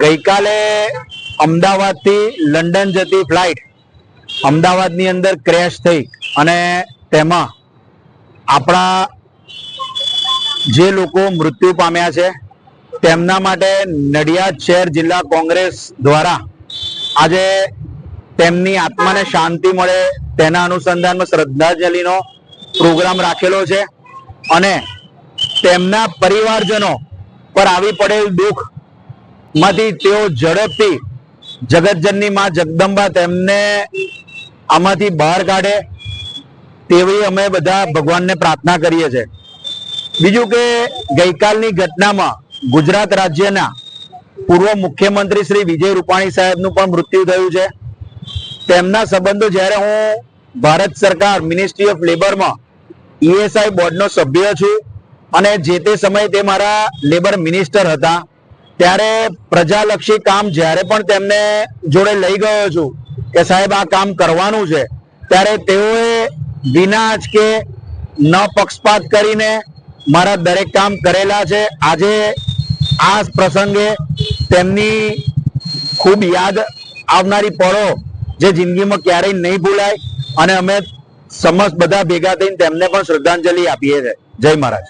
ગઈકાલે અમદાવાદથી લંડન જતી ફ્લાઇટ અમદાવાદની અંદર ક્રેશ થઈ અને તેમાં આપણા જે લોકો મૃત્યુ પામ્યા છે તેમના માટે નડિયાદ શહેર જિલ્લા કોંગ્રેસ દ્વારા આજે તેમની આત્માને શાંતિ મળે તેના અનુસંધાનમાં શ્રદ્ધાંજલિનો પ્રોગ્રામ રાખેલો છે અને તેમના પરિવારજનો પર આવી પડેલ દુઃખ માંથી તેઓ ઝડપથી જગતજનની માં જગદંબા તેમને આમાંથી બહાર કાઢે તેવી અમે બધા ભગવાનને પ્રાર્થના કરીએ છીએ। બીજું કે ગઈકાલની ઘટનામાં ગુજરાત રાજ્યના પૂર્વ મુખ્યમંત્રી શ્રી વિજય રૂપાણી સાહેબનું પણ મૃત્યુ થયું છે। તેમના સંબંધો જ્યારે હું ભારત સરકાર મિનિસ્ટ્રી ઓફ લેબરમાં ઈએસઆઈ બોર્ડનો સભ્ય છું અને જે તે સમયે તે મારા લેબર મિનિસ્ટર હતા ત્યારે પ્રજાલક્ષી કામ જ્યારે પણ તેમને જોડે લઈ ગયો છું કે સાહેબ આ કામ કરવાનું છે ત્યારે તેઓએ વિના કે ન પક્ષપાત કરીને મારા દરેક કામ કરેલા છે। આજે આ પ્રસંગે તેમની ખૂબ યાદ આવનારી પળો જે જિંદગીમાં ક્યારેય નહીં ભૂલાય અને અમે સમસ્ત બધા ભેગા થઈને તેમને પણ શ્રદ્ધાંજલિ આપીએ છીએ। જય મહારાજ।